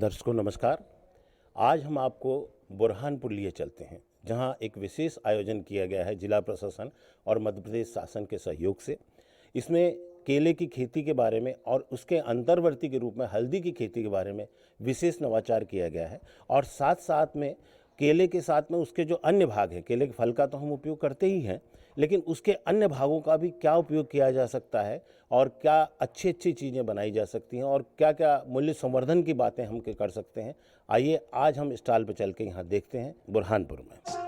दर्शकों नमस्कार। आज हम आपको बुरहानपुर लिए चलते हैं, जहां एक विशेष आयोजन किया गया है जिला प्रशासन और मध्य प्रदेश शासन के सहयोग से। इसमें केले की खेती के बारे में और उसके अंतर्वर्ती के रूप में हल्दी की खेती के बारे में विशेष नवाचार किया गया है। और साथ साथ में केले के साथ में उसके जो अन्य भाग हैं, केले के फल का तो हम उपयोग करते ही हैं, लेकिन उसके अन्य भागों का भी क्या उपयोग किया जा सकता है और क्या अच्छी अच्छी चीज़ें बनाई जा सकती हैं और क्या क्या मूल्य संवर्धन की बातें हम कर सकते हैं। आइए आज हम स्टॉल पर चल के यहाँ देखते हैं बुरहानपुर में।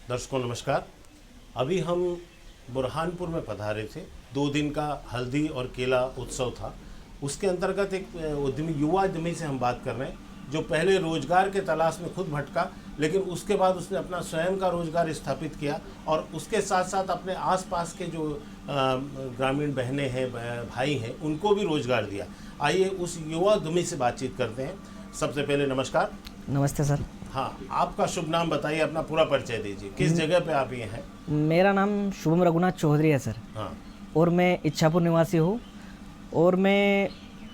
दर्शकों नमस्कार। अभी हम बुरहानपुर में पधारे थे। 2 दिन का हल्दी और केला उत्सव था। उसके अंतर्गत एक उद्यमी युवा उद्यमी से हम बात कर रहे हैं, जो पहले रोजगार के तलाश में खुद भटका, लेकिन उसके बाद उसने अपना स्वयं का रोजगार स्थापित किया और उसके साथ साथ अपने आसपास के जो ग्रामीण बहनें हैं, भाई हैं, उनको भी रोजगार दिया। आइए उस युवा उद्यमी से बातचीत करते हैं। सबसे पहले नमस्कार। नमस्ते सर। हाँ, आपका शुभ नाम बताइए, अपना पूरा परिचय दीजिए, किस जगह पे आप ये हैं? मेरा नाम शुभम रघुनाथ चौधरी है सर। हाँ। और मैं इच्छापुर निवासी हूँ और मैं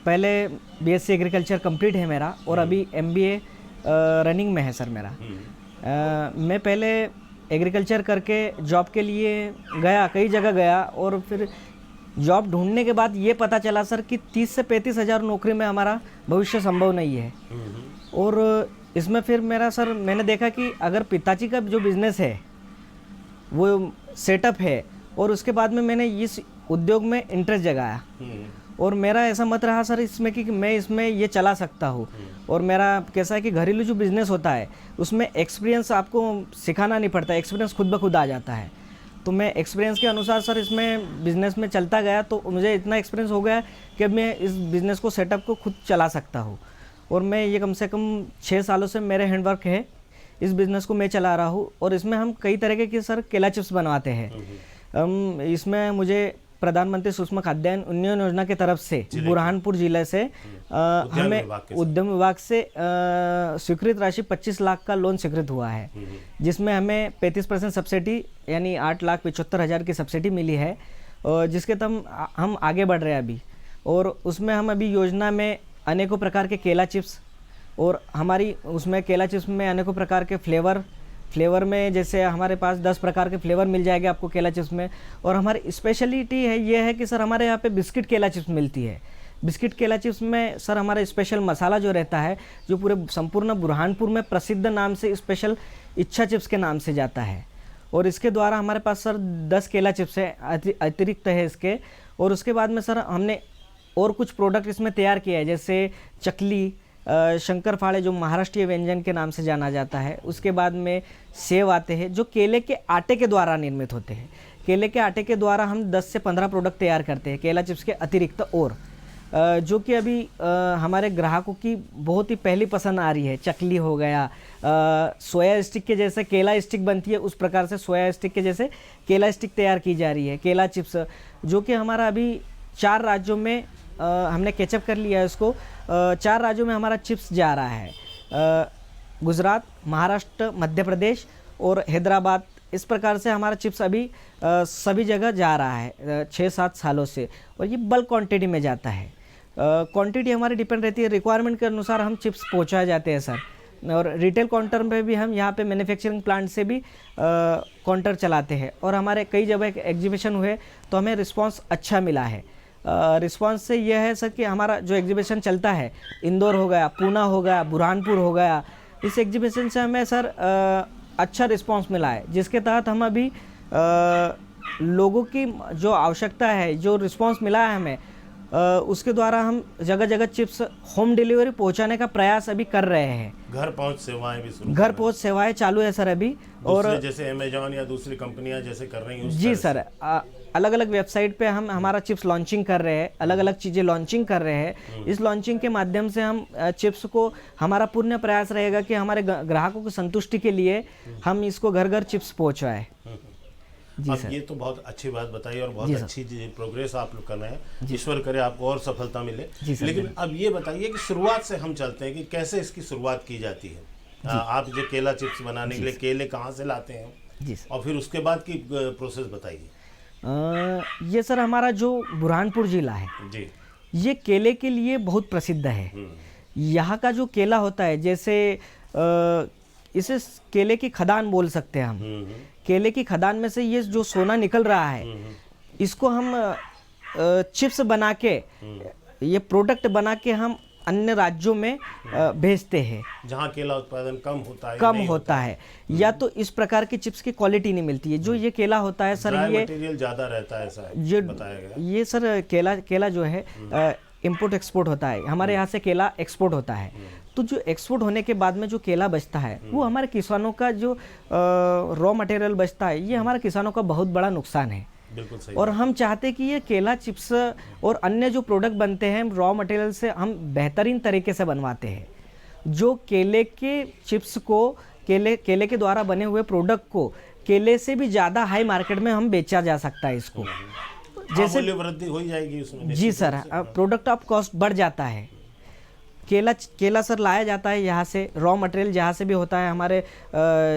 पहले बीएससी एग्रीकल्चर कंप्लीट है मेरा और अभी एमबीए रनिंग में है सर मेरा। मैं पहले एग्रीकल्चर करके जॉब के लिए गया, कई जगह गया और फिर जॉब ढूंढने के बाद ये पता चला सर कि 30 से 35 हज़ार नौकरी में हमारा भविष्य संभव नहीं है। और इसमें फिर मैंने देखा कि अगर पिताजी का जो बिज़नेस है वो सेटअप है और उसके बाद में मैंने इस उद्योग में इंटरेस्ट जगाया और मेरा ऐसा मत रहा सर इसमें कि मैं इसमें ये चला सकता हूँ। और मेरा कैसा है कि घरेलू जो बिज़नेस होता है उसमें एक्सपीरियंस आपको सिखाना नहीं पड़ता, एक्सपीरियंस खुद ब खुद आ जाता है। तो मैं एक्सपीरियंस के अनुसार सर इसमें बिज़नेस में चलता गया, तो मुझे इतना एक्सपीरियंस हो गया कि मैं इस बिज़नेस को सेटअप को खुद चला सकता हूँ। और मैं ये कम से कम 6 सालों से मेरे हैंडवर्क है, इस बिज़नेस को मैं चला रहा हूँ। और इसमें हम कई तरह के सर केला चिप्स बनवाते हैं। इसमें मुझे प्रधानमंत्री सूक्ष्म खाद्यान्न उन्नयन योजना की तरफ से बुरहानपुर जिले से हमें उद्यम विभाग से स्वीकृत राशि 25 लाख का लोन स्वीकृत हुआ है, जिसमें हमें 35% सब्सिडी यानी 8,75,000 की सब्सिडी मिली है, जिसके तहत हम आगे बढ़ रहे हैं अभी। और उसमें हम अभी योजना में अनेकों प्रकार के केला चिप्स और हमारी उसमें केला चिप्स में अनेकों प्रकार के फ्लेवर में जैसे हमारे पास 10 प्रकार के फ्लेवर मिल जाएंगे आपको केला चिप्स में। और हमारी स्पेशलिटी है ये है कि सर हमारे यहाँ पे बिस्किट केला चिप्स मिलती है। बिस्किट केला चिप्स में सर हमारा स्पेशल मसाला जो रहता है, जो पूरे संपूर्ण बुरहानपुर में प्रसिद्ध नाम से स्पेशल इच्छा चिप्स के नाम से जाता है। और इसके द्वारा हमारे पास सर 10 केला चिप्स है अतिरिक्त है इसके। और उसके बाद में सर हमने और कुछ प्रोडक्ट इसमें तैयार किया है, जैसे चकली, शंकर फाड़े जो महाराष्ट्रीय व्यंजन के नाम से जाना जाता है। उसके बाद में सेव आते हैं जो केले के आटे के द्वारा निर्मित होते हैं। केले के आटे के द्वारा हम 10 से 15 प्रोडक्ट तैयार करते हैं केला चिप्स के अतिरिक्त, और जो कि अभी हमारे ग्राहकों की बहुत ही पहली पसंद आ रही है। चकली हो गया, सोया स्टिक के जैसे केला स्टिक बनती है उस प्रकार से सोया स्टिक के जैसे केला स्टिक तैयार की जा रही है। केला चिप्स जो कि हमारा अभी 4 राज्यों में हमने कैचअप कर लिया है उसको। 4 राज्यों में हमारा चिप्स जा रहा है, गुजरात, महाराष्ट्र, मध्य प्रदेश और हैदराबाद। इस प्रकार से हमारा चिप्स अभी सभी जगह जा रहा है 6-7 सालों से, और ये बल्क क्वांटिटी में जाता है। क्वांटिटी हमारी डिपेंड रहती है, रिक्वायरमेंट के अनुसार हम चिप्स पहुंचाए जाते हैं सर। और रिटेल काउंटर पे भी हम यहाँ पे मैन्युफैक्चरिंग प्लांट से भी काउंटर चलाते हैं। और हमारे कई जगह एग्जीबिशन हुए तो हमें रिस्पांस अच्छा मिला है। रिस्पांस से यह है सर कि हमारा जो एग्जीबिशन चलता है, इंदौर हो गया, पूना हो गया, बुरहानपुर हो गया, इस एग्जीबिशन से हमें सर अच्छा रिस्पांस मिला है, जिसके तहत हम अभी लोगों की जो आवश्यकता है, जो रिस्पांस मिला है हमें, उसके द्वारा हम जगह जगह चिप्स होम डिलीवरी पहुंचाने का प्रयास अभी कर रहे हैं। घर पहुंच सेवाएं भी शुरू, घर पहुंच सेवाएं चालू है सर अभी। और जैसे अमेजॉन या दूसरी कंपनियां जैसे कर रही हैं जी सर, अलग अलग वेबसाइट पे हम हमारा चिप्स लॉन्चिंग कर रहे हैं, अलग अलग चीज़ें लॉन्चिंग कर रहे हैं। इस लॉन्चिंग के माध्यम से हम चिप्स को, हमारा पूर्ण प्रयास रहेगा कि हमारे ग्राहकों की संतुष्टि के लिए हम इसको घर घर चिप्स पहुँचाएँ। अब ये तो बहुत अच्छी बात बताई और बहुत अच्छी प्रोग्रेस आप लोग कर रहे हैं। ईश्वर करे आपको और सफलता मिले। लेकिन अब ये बताइए कि शुरुआत से हम चलते हैं कि कैसे इसकी शुरुआत की जाती है। आप जो केला चिप्स बनाने के लिए केले कहाँ से लाते हैं जी और फिर उसके बाद की प्रोसेस बताइए। ये सर हमारा जो बुरहानपुर जिला है जी, ये केले के लिए बहुत प्रसिद्ध है। यहाँ का जो केला होता है, जैसे इसे केले की खदान बोल सकते हैं हम। केले की खदान में से ये जो सोना निकल रहा है, इसको हम चिप्स बना के, ये प्रोडक्ट बना के हम अन्य राज्यों में भेजते हैं जहाँ केला उत्पादन कम होता है या तो इस प्रकार की चिप्स की क्वालिटी नहीं मिलती है। जो ये केला होता है सर, ये मटेरियल ज़्यादा रहता है, ऐसा ये बताया गया। ये सर केला जो है इंपोर्ट एक्सपोर्ट होता है। हमारे यहाँ से केला एक्सपोर्ट होता है, तो जो एक्सपोर्ट होने के बाद में जो केला बचता है वो हमारे किसानों का जो रॉ मटेरियल बचता है, ये हमारे किसानों का बहुत बड़ा नुकसान है। बिल्कुल सही। और हम चाहते कि ये केला चिप्स और अन्य जो प्रोडक्ट बनते हैं रॉ मटेरियल से हम बेहतरीन तरीके से बनवाते हैं। जो केले के चिप्स को, केले के द्वारा बने हुए प्रोडक्ट को केले से भी ज़्यादा हाई मार्केट में हम बेचा जा सकता है इसको। जैसे वृद्धि हो जाएगी उसमें। जी सर, प्रोडक्ट ऑफ कॉस्ट बढ़ जाता है। केला सर लाया जाता है यहाँ से, रॉ मटेरियल जहाँ से भी होता है, हमारे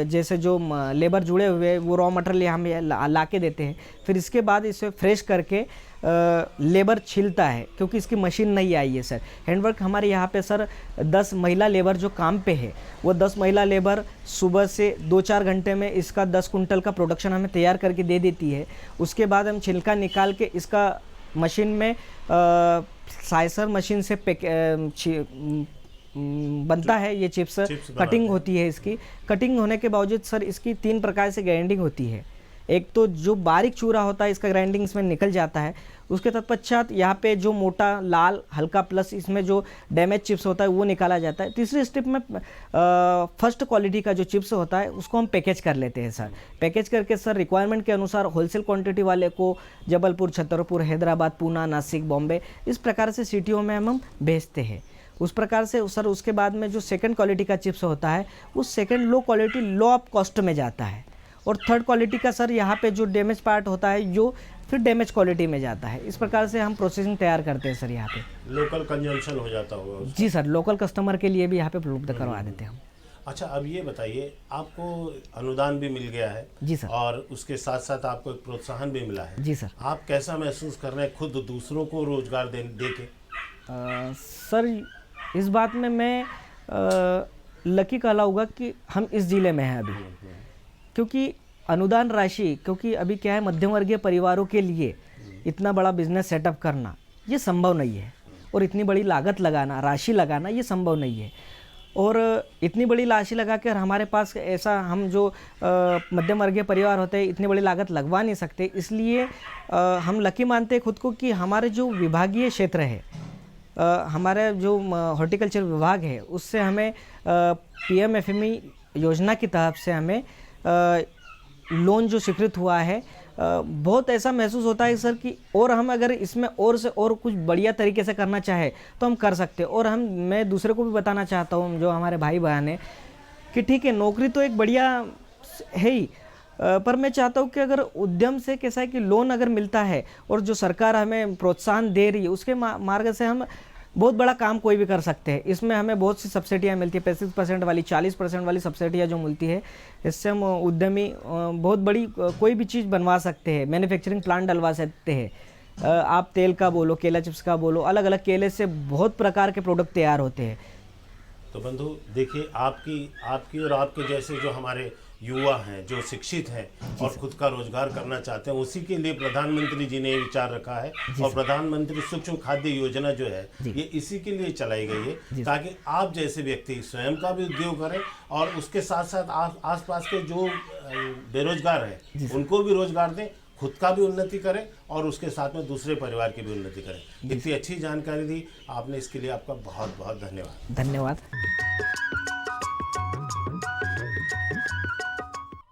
जैसे जो लेबर जुड़े हुए वो रॉ मटेरियल यहाँ में ला के देते हैं। फिर इसके बाद इसे फ्रेश करके लेबर छीलता है, क्योंकि इसकी मशीन नहीं आई है सर। हैंडवर्क हमारे यहाँ पे सर 10 महिला लेबर जो काम पे है, वो 10 महिला लेबर सुबह से 2-4 घंटे में इसका 10 कुंटल का प्रोडक्शन हमें तैयार करके दे देती है। उसके बाद हम छिलका निकाल के इसका मशीन में साइसर मशीन से बनता है ये चिप्स कटिंग होती है। इसकी कटिंग होने के बावजूद सर इसकी 3 प्रकार से ग्राइंडिंग होती है। एक तो जो बारीक चूरा होता है इसका ग्राइंडिंग इसमें निकल जाता है। उसके तत्पश्चात यहाँ पे जो मोटा लाल हल्का प्लस इसमें जो डैमेज चिप्स होता है वो निकाला जाता है। तीसरी स्टेप में फर्स्ट क्वालिटी का जो चिप्स होता है उसको हम पैकेज कर लेते हैं सर। पैकेज करके सर रिक्वायरमेंट के अनुसार होलसेल क्वांटिटी वाले को जबलपुर, छतरपुर, हैदराबाद, पूना, नासिक, बॉम्बे, इस प्रकार से सिटियों में हम भेजते हैं। उस प्रकार से सर उसके बाद में जो सेकंड क्वालिटी का चिप्स होता है उस second low quality low of cost में जाता है। और थर्ड क्वालिटी का सर यहाँ पे जो डैमेज पार्ट होता है जो फिर डैमेज क्वालिटी में जाता है। इस प्रकार से हम प्रोसेसिंग तैयार करते हैं सर। यहाँ पे लोकल कंजम्पशन हो जाता होगा उसका। जी सर, लोकल कस्टमर के लिए भी यहाँ पे उपलब्ध करवा देते हैं हम। अच्छा, अब ये बताइए, आपको अनुदान भी मिल गया है जी सर, और उसके साथ साथ आपको एक प्रोत्साहन भी मिला है। जी सर। आप कैसा महसूस कर रहे हैं खुद दूसरों को रोजगार दे के? सर इस बात में मैं लकी कहलाऊंगा कि हम इस ज़िले में हैं अभी, क्योंकि अनुदान राशि, क्योंकि अभी क्या है, मध्यम वर्गीय परिवारों के लिए इतना बड़ा बिजनेस सेटअप करना ये संभव नहीं है, और इतनी बड़ी लागत लगाना, राशि लगाना ये संभव नहीं है। और इतनी बड़ी राशि लगा कर हमारे पास ऐसा, हम जो मध्यम वर्गीय परिवार होते हैं इतनी बड़ी लागत लगवा नहीं सकते। इसलिए हम लकी मानते हैं खुद को कि हमारे जो विभागीय क्षेत्र है, हमारे जो हॉर्टिकल्चर विभाग है, उससे हमें PMFME योजना की तरफ से हमें लोन जो स्वीकृत हुआ है, बहुत ऐसा महसूस होता है सर कि और हम अगर इसमें और से और कुछ बढ़िया तरीके से करना चाहे तो हम कर सकते हैं। और मैं दूसरे को भी बताना चाहता हूँ, जो हमारे भाई बहन है, कि ठीक है नौकरी तो एक बढ़िया है ही, पर मैं चाहता हूँ कि अगर उद्यम से कैसा है कि लोन अगर मिलता है और जो सरकार हमें प्रोत्साहन दे रही है उसके मार्ग से हम बहुत बड़ा काम कोई भी कर सकते हैं। इसमें हमें बहुत सी सब्सिडियाँ मिलती है, 35% वाली, 40% वाली सब्सिडियाँ जो मिलती है, इससे हम उद्यमी बहुत बड़ी कोई भी चीज़ बनवा सकते हैं, मैन्युफैक्चरिंग प्लांट डलवा सकते हैं। आप तेल का बोलो, केला चिप्स का बोलो, अलग अलग केले से बहुत प्रकार के प्रोडक्ट तैयार होते हैं। तो बंधु देखिए, आपकी और आपके जैसे जो हमारे युवा हैं, जो शिक्षित हैं और खुद का रोजगार करना चाहते हैं, उसी के लिए प्रधानमंत्री जी ने ये विचार रखा है। और प्रधानमंत्री सूक्ष्म खाद्य योजना जो है ये इसी के लिए चलाई गई है, ताकि आप जैसे व्यक्ति स्वयं का भी उद्योग करें और उसके साथ साथ आसपास के जो बेरोजगार हैं उनको भी रोजगार दें, खुद का भी उन्नति करें और उसके साथ में दूसरे परिवार की भी उन्नति करें। इतनी अच्छी जानकारी दी आपने, इसके लिए आपका बहुत बहुत धन्यवाद। धन्यवाद।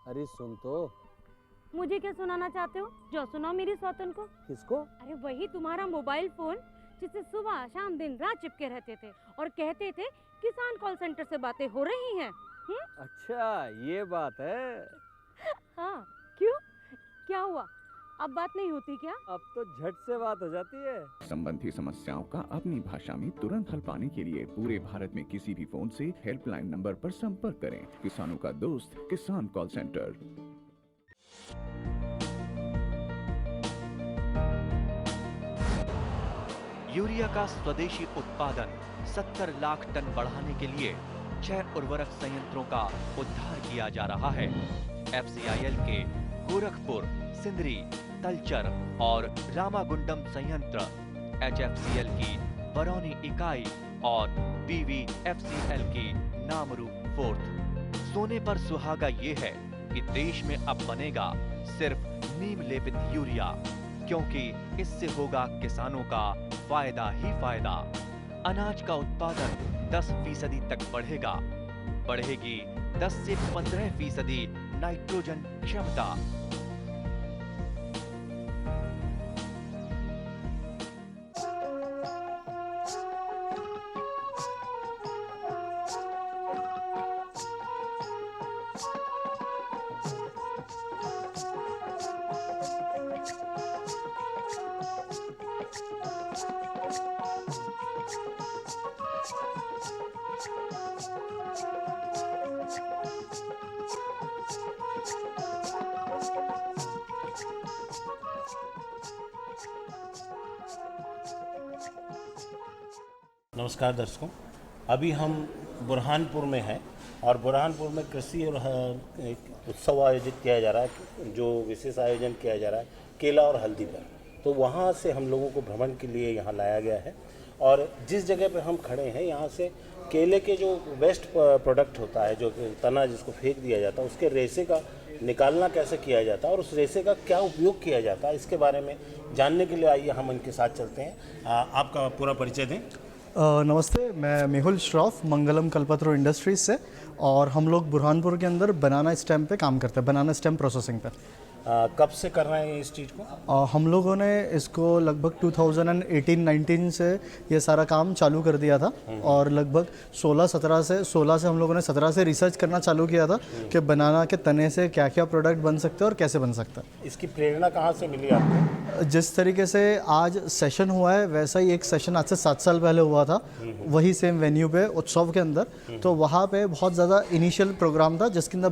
अरे सुन तो, मुझे क्या सुनाना चाहते हो? जो सुनाओ मेरी सौतन को। किसको? अरे वही तुम्हारा मोबाइल फोन जिससे सुबह शाम दिन रात चिपके रहते थे और कहते थे किसान कॉल सेंटर से बातें हो रही हैं। अच्छा ये बात है। हाँ क्यों, क्या हुआ? अब बात नहीं होती क्या? अब तो झट से बात हो जाती है। संबंधी समस्याओं का अपनी भाषा में तुरंत हल पाने के लिए पूरे भारत में किसी भी फोन से हेल्पलाइन नंबर पर संपर्क करें। किसानों का दोस्त किसान कॉल सेंटर। यूरिया का स्वदेशी उत्पादन 70 लाख टन बढ़ाने के लिए 6 उर्वरक संयंत्रों का उद्धार किया जा रहा है। FCIL के गोरखपुर, सिंदरी, तलचर और रामागुंडम संयंत्र, HFCL की बरौनी इकाई और BVFCL की नामरू फोर्थ। सोने पर सुहागा ये है कि देश में अब बनेगा सिर्फ नीम लेपित यूरिया, क्योंकि इससे होगा किसानों का फायदा ही फायदा। अनाज का उत्पादन 10% तक बढ़ेगा। बढ़ेगी 10 से 15% नाइट्रोजन क्षमता। नमस्कार दर्शकों, अभी हम बुरहानपुर में हैं और बुरहानपुर में कृषि और एक उत्सव आयोजित किया जा रहा है, जो विशेष आयोजन किया जा रहा है केला और हल्दी पर। तो वहाँ से हम लोगों को भ्रमण के लिए यहाँ लाया गया है और जिस जगह पर हम खड़े हैं यहाँ से केले के जो वेस्ट प्रोडक्ट होता है, जो तना जिसको फेंक दिया जाता है, उसके रेशे का निकालना कैसे किया जाता है और उस रेशे का क्या उपयोग किया जाता है, इसके बारे में जानने के लिए आइए हम उनके साथ चलते हैं। आपका पूरा परिचय दें। नमस्ते, मैं मेहुल श्रॉफ मंगलम कल्पतरू इंडस्ट्रीज से, और हम लोग बुरहानपुर के अंदर बनाना स्टेम पे काम करते हैं, बनाना स्टेम प्रोसेसिंग पे। कब से कर रहे हैं इस चीज़ को? हम लोगों ने इसको लगभग 2018-19 से ये सारा काम चालू कर दिया था और लगभग 16 से हम लोगों ने 17 से रिसर्च करना चालू किया था कि बनाना के तने से क्या क्या प्रोडक्ट बन सकते हैं और कैसे बन सकता है। इसकी प्रेरणा कहाँ से मिली आपको? जिस तरीके से आज सेशन हुआ है वैसा ही एक सेशन आज से 7 साल पहले हुआ था, वही सेम वेन्यू पे उत्सव के अंदर। तो वहाँ पे बहुत ज़्यादा इनिशियल प्रोग्राम था जिसके अंदर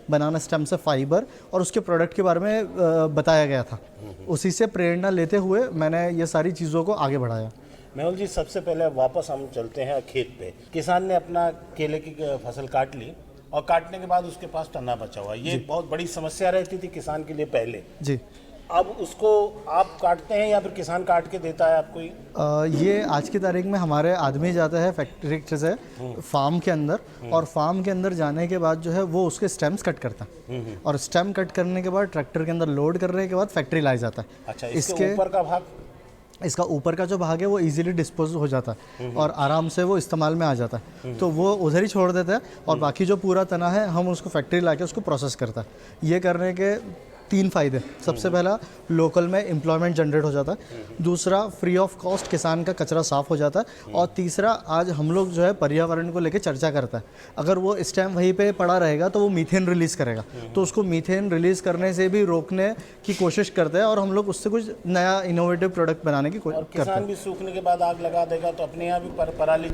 बनाना स्टेम से फाइबर और उसके प्रोडक्ट के बारे में बताया गया था। उसी से प्रेरणा लेते हुए मैंने ये सारी चीज़ों को आगे बढ़ाया। मेहुल जी, सबसे पहले वापस हम चलते हैं खेत पे। किसान ने अपना केले की फसल काट ली और काटने के बाद उसके पास तना बचा हुआ, ये बहुत बड़ी समस्या रहती थी किसान के लिए पहले। जी, अब उसको आप काटते हैं या फिर किसान काट के देता है आपको? ये आज की तारीख में हमारे आदमी जाता है फैक्ट्री से फार्म के अंदर, और फार्म के अंदर जाने के बाद जो है वो उसके स्टेम्स कट करता है और स्टेम कट करने के बाद ट्रैक्टर के अंदर लोड करने के बाद फैक्ट्री लाया जाता है। अच्छा, इसके ऊपर का भाग? इसका ऊपर का जो भाग है वो इजीली डिस्पोज हो जाता है और आराम से वो इस्तेमाल में आ जाता है, तो वो उधर ही छोड़ देते हैं और बाकी जो पूरा तना है हम उसको फैक्ट्री लाके उसको प्रोसेस करता है। ये करने के 3 फ़ायदे। सबसे पहला, लोकल में एम्प्लॉयमेंट जनरेट हो जाता है। दूसरा, फ्री ऑफ कॉस्ट किसान का कचरा साफ़ हो जाता है। और तीसरा, आज हम लोग जो है पर्यावरण को लेकर चर्चा करता है, अगर वो स्टेम वहीं पे पड़ा रहेगा तो वो मीथेन रिलीज़ करेगा, तो उसको मीथेन रिलीज़ करने से भी रोकने की कोशिश करते हैं और हम लोग उससे कुछ नया इनोवेटिव प्रोडक्ट बनाने की कोशिश करते हैं। किसान भी सूखने के बाद आग लगा देगा तो अपने यहाँ भी पराली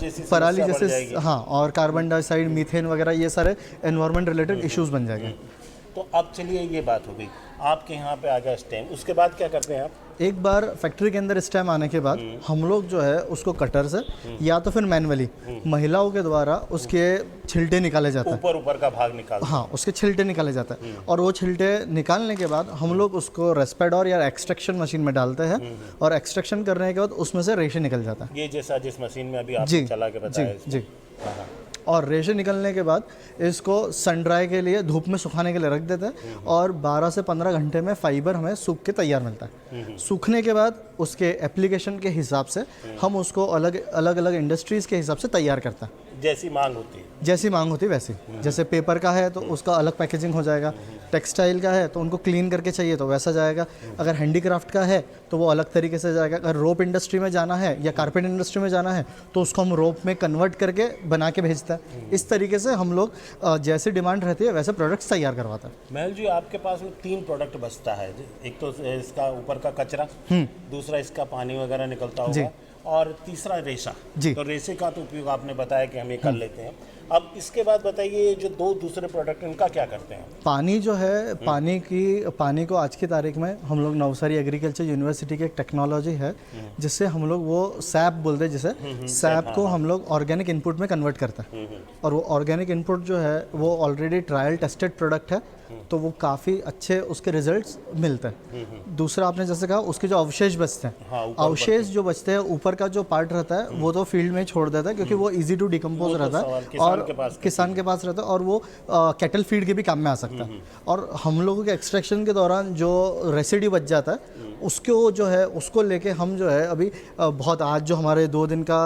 जैसे हाँ, और कार्बन डाइऑक्साइड, मीथेन वगैरह ये सारे एनवायरमेंट रिलेटेड इश्यूज बन जाएंगे। तो अब चलिए, ये बात हो गई, आपके यहाँ पे आ गया स्टेम, उसके बाद क्या करते हैं आप? एक बार फैक्ट्री के अंदर स्टेम आने के बाद हम लोग जो है उसको कटर से या तो फिर मैनुअली महिलाओं के द्वारा उसके छिलटे निकाले जाते हैं। ऊपर का भाग निकाल? हाँ, उसके छिलटे निकाले जाते हैं और वो छिलटे निकालने के बाद हम लोग उसको रेस्पेडोर या एक्सट्रैक्शन मशीन में डालते हैं और एक्सट्रैक्शन करने के बाद उसमें से रेशे निकल जाता है। ये जैसा जिस मशीन में अभी आपने चला के बताया। जी। और रेशे निकलने के बाद इसको सन ड्राई के लिए धूप में सुखाने के लिए रख देते हैं और 12 से 15 घंटे में फाइबर हमें सूख के तैयार मिलता है। सूखने के बाद उसके एप्लीकेशन के हिसाब से हम उसको अलग अलग इंडस्ट्रीज़ के हिसाब से तैयार करते हैं। जैसी मांग होती है। जैसी मांग होती है वैसी। जैसे पेपर का है तो उसका अलग पैकेजिंग हो जाएगा, टेक्सटाइल का है तो उनको क्लीन करके चाहिए तो वैसा जाएगा, अगर हैंडीक्राफ्ट का है तो वो अलग तरीके से जाएगा, अगर रोप इंडस्ट्री में जाना है या कारपेट इंडस्ट्री में जाना है तो उसको हम रोप में कन्वर्ट करके बना के भेजता है। इस तरीके से हम लोग जैसी डिमांड रहती है वैसे प्रोडक्ट्स तैयार करवाता है। महल जी, आपके पास में 3 प्रोडक्ट बचता है, एक तो इसका ऊपर का कचरा, दूसरा इसका पानी वगैरह निकलता होगा, और तीसरा रेशा। जी। तो रेशे का तो उपयोग आपने बताया कि हम ये कर लेते हैं। अब इसके बाद बताइए, जो 2 दूसरे प्रोडक्ट इनका क्या करते हैं? पानी जो है, पानी को आज की तारीख में हम लोग नवसारी एग्रीकल्चर यूनिवर्सिटी की एक टेक्नोलॉजी है जिससे हम लोग वो सैप बोलते हैं, जिसे सैप को हम लोग ऑर्गेनिक इनपुट में कन्वर्ट करते हैं। और वो ऑर्गेनिक इनपुट जो है वो ऑलरेडी ट्रायल टेस्टेड प्रोडक्ट है, तो वो काफ़ी अच्छे उसके रिजल्ट्स मिलते हैं। दूसरा आपने जैसे कहा उसके जो अवशेष बचते हैं, अवशेष जो बचते हैं ऊपर का जो पार्ट रहता है वो तो फील्ड में ही छोड़ देता है क्योंकि वो इजी टू डिकम्पोज रहता है और किसान के पास रहता है और वो कैटल फीड के भी काम में आ सकता है। और हम लोगों के एक्सट्रैक्शन के दौरान जो रेसिड्यू बच जाता है उसको जो है उसको लेके हम जो है अभी बहुत, आज जो हमारे 2 दिन का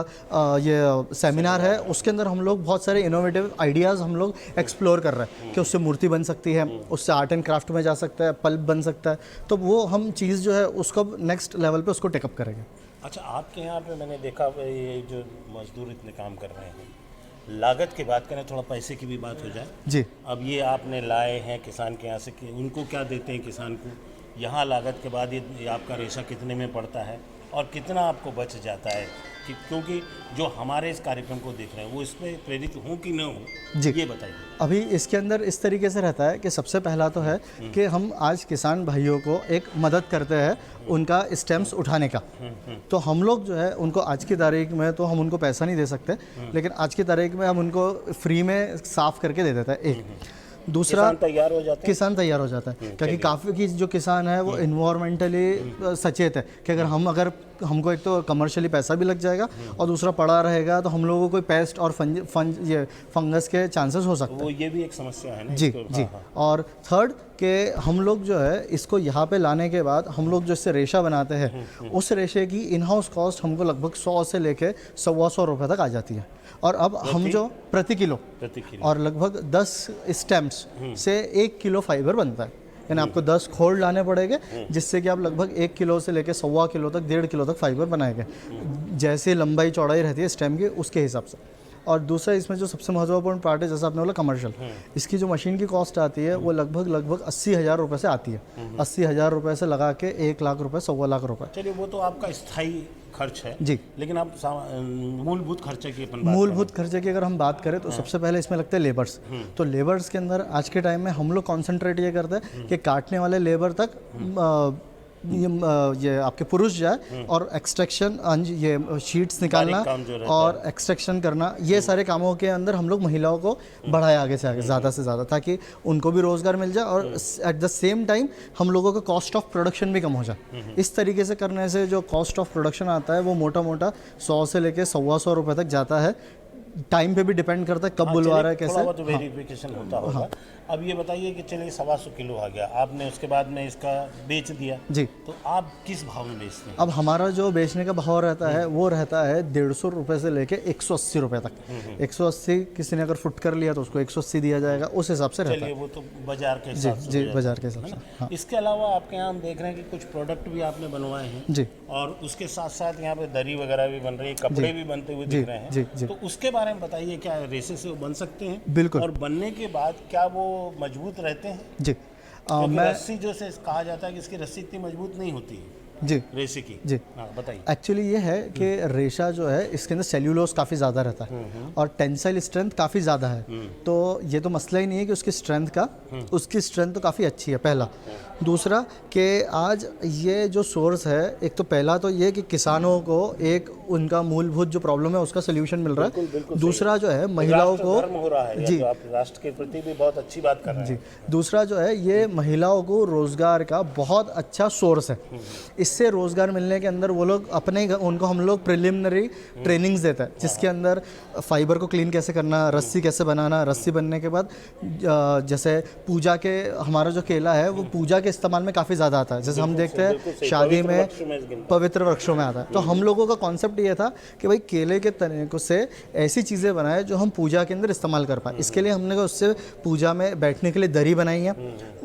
ये सेमिनार है उसके अंदर हम लोग बहुत सारे इनोवेटिव आइडियाज़ हम लोग एक्सप्लोर कर रहे हैं कि उससे मूर्ति बन सकती है, उससे आर्ट एंड क्राफ्ट में जा सकता है, पल्प बन सकता है, तो वो हम चीज़ जो है उसको नेक्स्ट लेवल पे उसको टेकअप करेंगे। अच्छा, आपके यहाँ पे मैंने देखा ये जो मजदूर इतने काम कर रहे हैं, लागत की बात करें, थोड़ा पैसे की भी बात हो जाए जी। अब ये आपने लाए हैं किसान के यहाँ से कि उनको क्या देते हैं किसान को, यहाँ लागत के बाद ये आपका रेशा कितने में पड़ता है और कितना आपको बच जाता है, कि क्योंकि जो हमारे इस कार्यक्रम को देख रहे हैं वो इसमें प्रेरित हों कि न हो, जी ये बताइए। अभी इसके अंदर इस तरीके से रहता है कि सबसे पहला तो है कि हम आज किसान भाइयों को एक मदद करते हैं उनका स्टेम्स उठाने का। तो हम लोग जो है उनको आज की तारीख में तो हम उनको पैसा नहीं दे सकते, लेकिन आज की तारीख में हम उनको फ्री में साफ़ करके दे देते हैं। एक दूसरा, किसान तैयार हो जाता है क्योंकि काफ़ी की जो किसान है वो इन्वायरमेंटली सचेत है कि अगर हमको एक तो कमर्शियली पैसा भी लग जाएगा और दूसरा पड़ा रहेगा तो हम लोगों को कोई पेस्ट और फंगस के चांसेस हो सकते हैं। वो ये भी एक समस्या है ना। जी जी। और थर्ड कि हम लोग जो है इसको यहाँ पे लाने के बाद हम लोग जो इससे रेशा बनाते हैं उस रेशे की इन हाउस कॉस्ट हमको लगभग 100 से लेके 125 रुपये तक आ जाती है। और अब हम जो प्रति किलो और लगभग 10 स्टेम्स से 1 किलो फाइबर बनता है, यानी आपको 10 खोल लाने पड़ेंगे जिससे कि आप लगभग 1 किलो से लेकर 1.25 किलो तक 1.5 किलो तक फाइबर बनाएंगे, जैसे लंबाई चौड़ाई रहती है स्टेम की उसके हिसाब से। और दूसरा इसमें जो सबसे महत्वपूर्ण पार्ट है, जैसा आपने बोला कमर्शियल, इसकी जो मशीन की कॉस्ट आती है वो लगभग 80,000 रुपये से आती है। 80,000 रुपये से लगा के 1 लाख रुपये, 1.25 लाख रुपये। चलिए, वो तो आपका स्थायी खर्च है जी। लेकिन आप मूलभूत खर्चे की मूलभूत खर्चे की अगर हम बात करें तो सबसे पहले इसमें लगते हैं लेबर्स। तो लेबर्स के अंदर आज के टाइम में हम लोग कॉन्सेंट्रेट ये करते हैं कि काटने वाले लेबर तक ये आपके पुरुष जाए और एक्सट्रैक्शन, ये शीट्स निकालना और एक्सट्रैक्शन करना, ये सारे कामों के अंदर हम लोग महिलाओं को बढ़ाए आगे से आगे ज़्यादा से ज़्यादा, ताकि उनको भी रोज़गार मिल जाए और एट द सेम टाइम हम लोगों का कॉस्ट ऑफ प्रोडक्शन भी कम हो जाए। इस तरीके से करने से जो कॉस्ट ऑफ प्रोडक्शन आता है वो मोटा मोटा 100 से लेकर 125 रुपये तक जाता है। टाइम पे भी डिपेंड करता है कब बुलवा रहा है, कैसे तो वेरिफिकेशन होता होगा। अब ये बताइए कि चलिए 125 किलो आ गया, आपने उसके बाद में इसका बेच दिया जी, तो आप किस भाव में बेचते हैं? अब हमारा जो बेचने का भाव रहता है वो रहता है 150 रुपये से लेके 180 रुपये तक। 180 किसी ने अगर फुट कर लिया तो उसको 180 दिया जाएगा, उस हिसाब से रहता है। वो तो बाजार के हिसाब से। जी, बाजार के हिसाब से। हाँ। इसके अलावा आपके यहाँ हम देख रहे हैं कि कुछ प्रोडक्ट भी आपने बनवाए हैं जी, और उसके साथ साथ यहाँ पे दरी वगैरह भी बन रही है, कपड़े भी बनते हुए दिख रहे हैं। जी, जी। तो उसके बारे में बताइए, क्या रेशे से वो बन सकते हैं? बिल्कुल। और बनने के बाद क्या वो मजबूत रहते हैं? जी, मैं रस्सी जो से कहा जाता है कि इसकी रस्सी इतनी मजबूत नहीं होती है जी, रेशे की। जी, हाँ, बताइए। एक्चुअली ये है कि रेशा जो है इसके अंदर सेल्यूलोज काफ़ी ज़्यादा रहता है और टेंसाइल स्ट्रेंथ काफ़ी ज़्यादा है। तो ये तो मसला ही नहीं है कि उसकी स्ट्रेंथ तो काफ़ी अच्छी है, पहला। दूसरा कि आज ये जो सोर्स है, एक तो पहला तो ये कि किसानों को एक उनका मूलभूत जो प्रॉब्लम है उसका सोल्यूशन मिल रहा है। दूसरा जो है महिलाओं को हो रहा है, जी, आप राष्ट्र के प्रति भी बहुत अच्छी बात कर रहे हैं। जी, दूसरा जो है ये महिलाओं को रोज़गार का बहुत अच्छा सोर्स है। इससे रोज़गार मिलने के अंदर वो लोग उनको हम लोग प्रिलिमिनरी ट्रेनिंग्स देते हैं, जिसके अंदर फाइबर को क्लीन कैसे करना, रस्सी कैसे बनाना, रस्सी बनने के बाद जैसे पूजा के हमारा जो केला है वो पूजा के इस्तेमाल में काफ़ी ज़्यादा आता है। जैसे हम देखते हैं शादी में पवित्र वृक्षों में आता है। तो हम लोगों का कॉन्सेप्ट ये था कि भाई केले के तने को से ऐसी चीज़ें बनाए जो हम पूजा के अंदर इस्तेमाल कर पाए। इसके लिए हमने उससे पूजा में बैठने के लिए दरी बनाई है।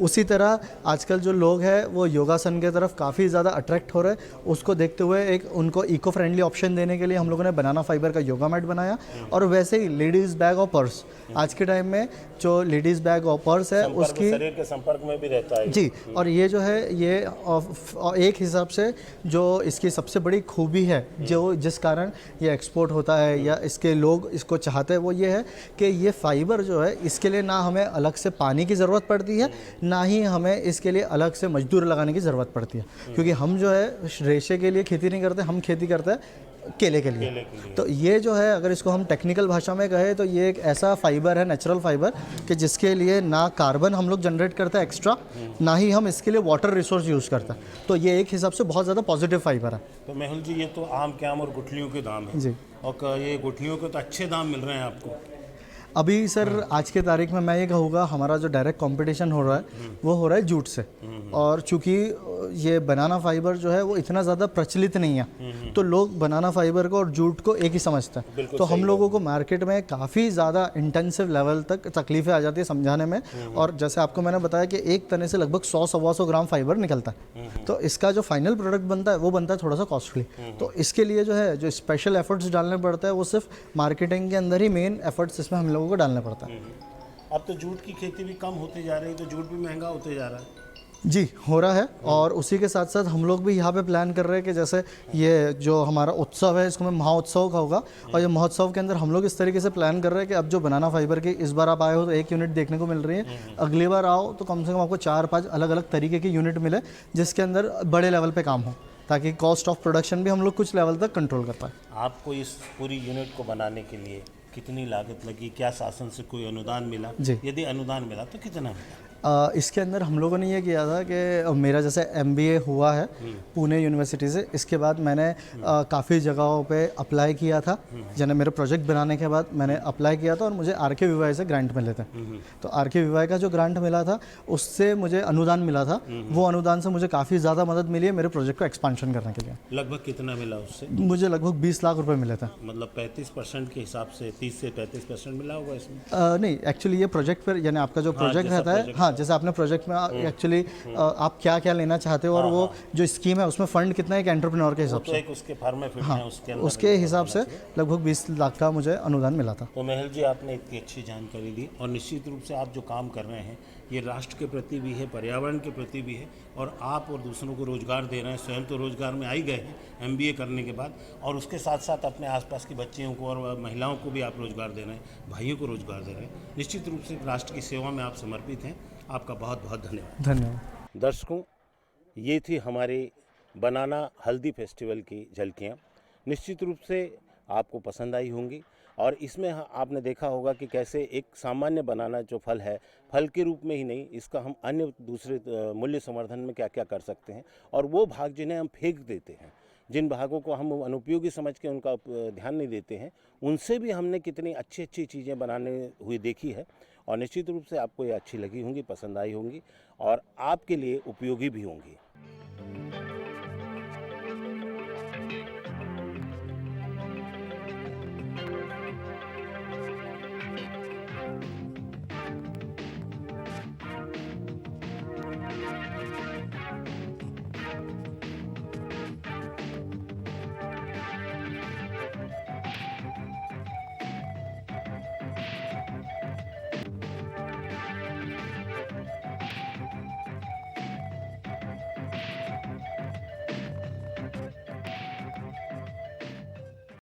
उसी तरह आजकल जो लोग हैं वो योगासन के तरफ काफ़ी ज़्यादा अट्रैक्ट हो रहे हैं। उसको देखते हुए एक उनको इको फ्रेंडली ऑप्शन देने के लिए हम लोगों ने बनाना फाइबर का योगा मैट बनाया। और वैसे ही लेडीज़ बैग और पर्स, आज के टाइम में जो लेडीज़ बैग और पर्स है उसकी शरीर के संपर्क में भी रहता है जी। और ये जो है ये एक हिसाब से जो इसकी सबसे बड़ी खूबी है, जो जिस कारण ये एक्सपोर्ट होता है या इसके लोग इसको चाहते हैं, वो ये है कि ये फाइबर जो है इसके लिए ना हमें अलग से पानी की ज़रूरत पड़ती है, ना ही हमें इसके लिए अलग से मजदूर लगाने की ज़रूरत पड़ती है। क्योंकि हम जो है रेशे के लिए खेती नहीं करते, हम खेती करते हैं केले के लिए। तो ये जो है अगर इसको हम टेक्निकल भाषा में कहें तो ये एक ऐसा फाइबर है, नेचुरल फाइबर, कि जिसके लिए ना कार्बन हम लोग जनरेट करते हैं एक्स्ट्रा, ना ही हम इसके लिए वाटर रिसोर्स यूज़ करते हैं। तो ये एक हिसाब से बहुत ज़्यादा पॉजिटिव फाइबर है। तो मेहुल जी, ये तो आम के आम और गुठलियों के दाम है जी। और ये गुठलियों के तो अच्छे दाम मिल रहे हैं आपको। अभी सर आज के तारीख में मैं ये कहूँगा हमारा जो डायरेक्ट कंपटीशन हो रहा है वो हो रहा है जूट से। और चूंकि ये बनाना फाइबर जो है वो इतना ज़्यादा प्रचलित नहीं है, तो लोग बनाना फाइबर को और जूट को एक ही समझते हैं। तो हम लोगों को मार्केट में काफ़ी ज़्यादा इंटेंसिव लेवल तक तकलीफ़ें आ जाती है समझाने में। और जैसे आपको मैंने बताया कि एक तने से लगभग 100-125 ग्राम फाइबर निकलता है। तो इसका जो फाइनल प्रोडक्ट बनता है वो बनता है थोड़ा सा कॉस्टली। तो इसके लिए जो है जो स्पेशल एफर्ट्स डालने पड़ते हैं वो सिर्फ मार्केटिंग के अंदर ही मेन एफर्ट्स इसमें हम लोगों को डालना पड़ता है। अब तो जूट की खेती भी कम होती जा रही है, तो जूट भी महंगा होते जा रहा है। जी, हो रहा है। और उसी के साथ साथ हम लोग भी यहाँ पे प्लान कर रहे हैं कि जैसे ये जो हमारा उत्सव है इसको मैं महोत्सव का होगा, और ये महोत्सव के अंदर हम लोग इस तरीके से प्लान कर रहे हैं कि अब जो बनाना फाइबर की इस बार आप आए हो तो 1 यूनिट देखने को मिल रही है, अगली बार आओ तो कम से कम आपको 4-5 अलग अलग तरीके की यूनिट मिले जिसके अंदर बड़े लेवल पर काम हो, ताकि कॉस्ट ऑफ प्रोडक्शन भी हम लोग कुछ लेवल तक कंट्रोल कर पाए। आपको इस पूरी यूनिट को बनाने के लिए कितनी लागत लगी? क्या शासन से कोई अनुदान मिला? जी। यदि अनुदान मिला तो कितना मिला? इसके अंदर हम लोगों ने ये किया था कि मेरा जैसे MBA हुआ है पुणे यूनिवर्सिटी से, इसके बाद मैंने काफ़ी जगहों पे अप्लाई किया था। जैसे मेरे प्रोजेक्ट बनाने के बाद मैंने अप्लाई किया था और मुझे RKVY से ग्रांट मिले थे। तो RKVY का जो ग्रांट मिला था उससे मुझे अनुदान मिला था। वो अनुदान से मुझे काफ़ी ज़्यादा मदद मिली है मेरे प्रोजेक्ट को एक्सपांशन करने के लिए। लगभग कितना मिला उससे? मुझे लगभग 20 लाख रुपए मिले थे। मतलब 35% के हिसाब से 30 से 35% मिला होगा इसमें? नहीं, एक्चुअली ये प्रोजेक्ट पर, यानी आपका जो प्रोजेक्ट रहता है, हाँ, जैसे आपने प्रोजेक्ट में एक्चुअली आप क्या क्या लेना चाहते हो और वो जो स्कीम है उसमें फंड कितना है एक एंटरप्रेन्योर के हिसाब से, एक उसके फॉर्म फिट है, उसके हिसाब से लगभग 20 लाख का मुझे अनुदान मिला था। तो मेहुल जी, आपने इतनी अच्छी जानकारी दी और निश्चित रूप से आप जो काम कर रहे हैं ये राष्ट्र के प्रति भी है, पर्यावरण के प्रति भी है, और आप और दूसरों को रोजगार दे रहे हैं। स्वयं तो रोजगार में आ ही गए हैं MBA करने के बाद, और उसके साथ साथ अपने आसपास की बच्चियों को और महिलाओं को भी आप रोजगार दे रहे हैं, भाइयों को रोजगार दे रहे हैं। निश्चित रूप से राष्ट्र की सेवा में आप समर्पित हैं। आपका बहुत बहुत धन्यवाद। धन्यवाद। दर्शकों, ये थी हमारे बनाना हल्दी फेस्टिवल की झलकियाँ। निश्चित रूप से आपको पसंद आई होंगी, और इसमें आपने देखा होगा कि कैसे एक सामान्य बनाना जो फल है, फल के रूप में ही नहीं, इसका हम अन्य दूसरे मूल्य संवर्धन में क्या क्या कर सकते हैं, और वो भाग जिन्हें हम फेंक देते हैं, जिन भागों को हम अनुपयोगी समझ के उनका ध्यान नहीं देते हैं, उनसे भी हमने कितनी अच्छी अच्छी चीज़ें बनाने हुई देखी है। और निश्चित रूप से आपको ये अच्छी लगी होंगी, पसंद आई होंगी और आपके लिए उपयोगी भी होंगी।